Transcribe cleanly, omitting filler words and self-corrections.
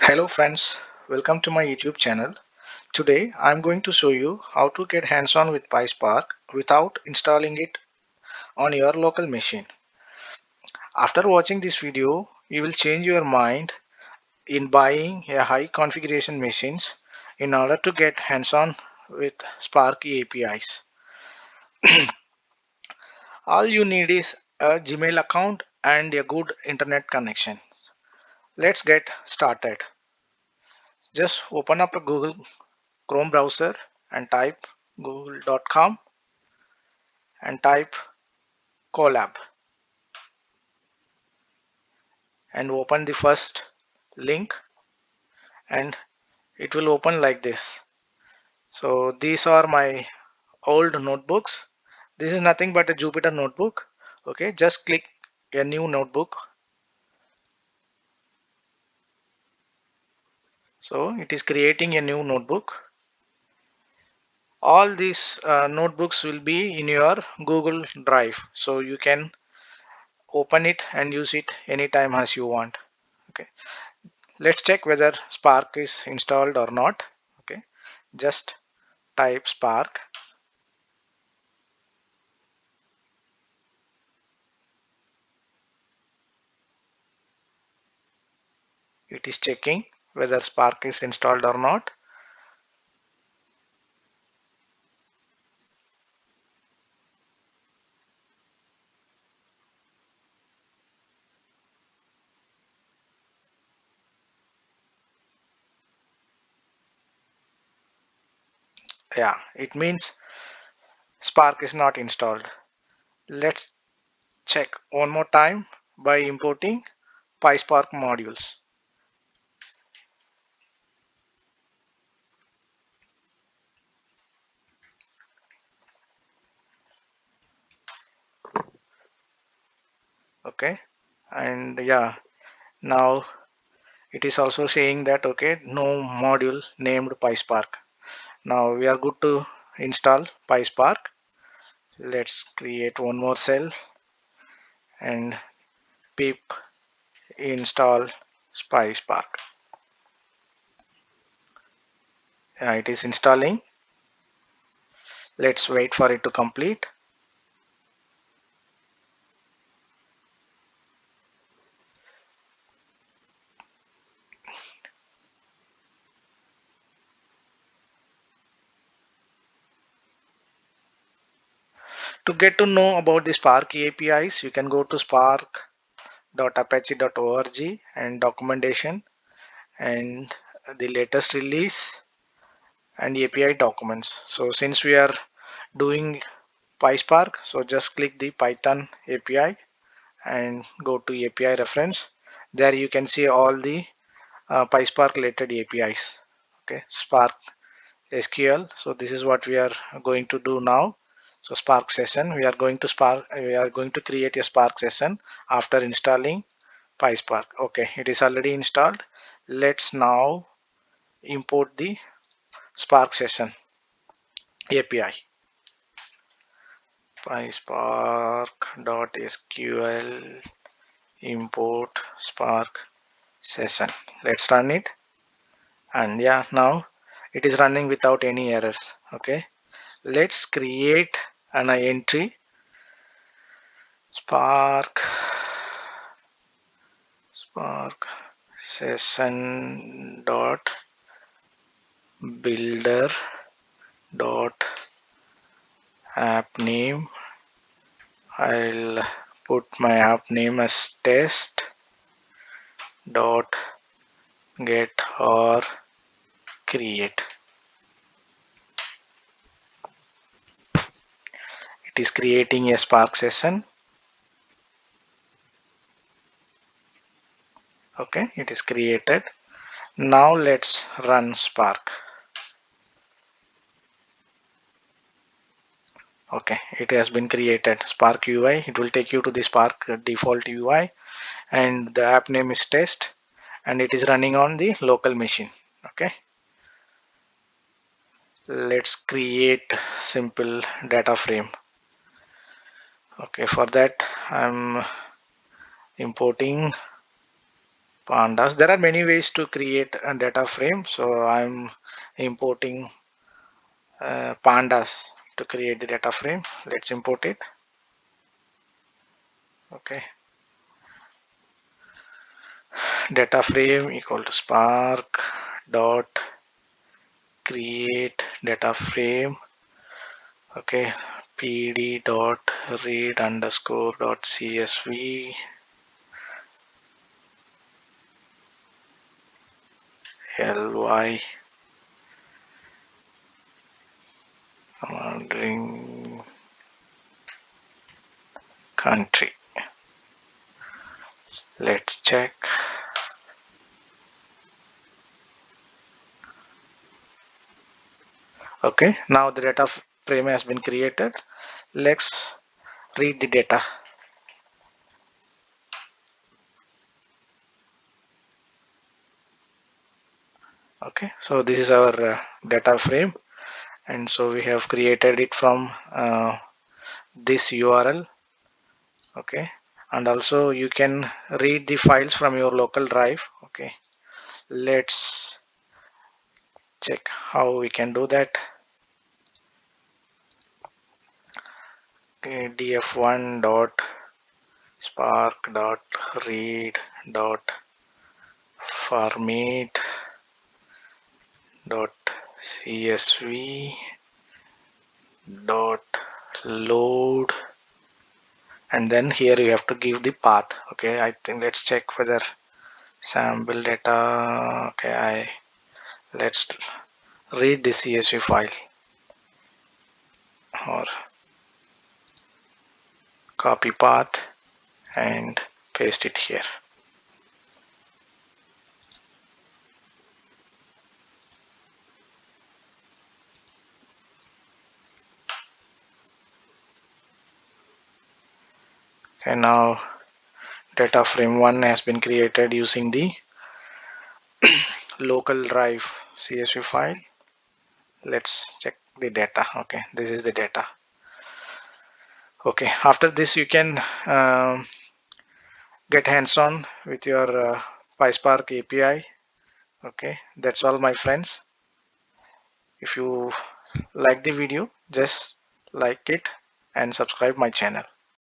Hello friends, welcome to my YouTube channel. Today I'm going to show you how to get hands-on with PySpark without installing it on your local machine. After watching this video, you will change your mind in buying a high configuration machines in order to get hands-on with Spark APIs. All you need is a Gmail account and a good internet connection. Let's get started. Just open up a Google Chrome browser and type google.com and type Colab and open the first link and it will open like this. So these are my old notebooks. This is nothing but a Jupyter notebook. Okay, just click a new notebook. So it is creating a new notebook. All these notebooks will be in your Google Drive. So you can open it and use it anytime as you want. Okay. Let's check whether Spark is installed or not. Okay, just type Spark. It is checking whether Spark is installed or not. Yeah, it means Spark is not installed. Let's check one more time by importing PySpark modules. Okay, and yeah, now it is also saying that okay, no module named PySpark. Now we are good to install PySpark. Let's create one more cell and pip install PySpark. Yeah, it is installing. Let's wait for it to complete. To get to know about the Spark APIs, you can go to spark.apache.org and documentation and the latest release and API documents. So since we are doing PySpark, so just click the Python API and go to API reference. There you can see all the PySpark related APIs. Okay, Spark SQL. So this is what we are going to do now. So Spark session, we are going to create a Spark session after installing PySpark. Okay, it is already installed. Let's now import the Spark session API. PySpark.sql import Spark session. Let's run it. And yeah, now it is running without any errors. Okay, let's create an entry spark session dot builder dot app name. I'll put my app name as test dot get or create. It is creating a Spark session. Okay, it is created. Now let's run Spark. Okay, it has been created. Spark UI, it will take you to the Spark default UI and the app name is test and it is running on the local machine. Okay, let's create simple data frame. Okay, for that I'm importing pandas. There are many ways to create a data frame, so I'm importing pandas to create the data frame. Let's import it. Okay, data frame equal to spark dot create data frame. Okay, pd dot read underscore dot csv ly wondering country. Let's check. Okay, now the data frame has been created. Let's read the data. Okay, so this is our data frame, and so we have created it from this URL. Okay, and also you can read the files from your local drive. Okay, let's check how we can do that. Okay, df1 dot spark dot read dot format dot csv dot load, and then here you have to give the path. Okay, I think let's check whether sample data. Okay, let's read the csv file or copy path and paste it here. Okay, now data frame 1 has been created using the local drive csv file. Let's check the data. Okay, this is the data. Okay, after this you can get hands-on with your PySpark API. Okay, that's all my friends. If you like the video, just like it and subscribe my channel.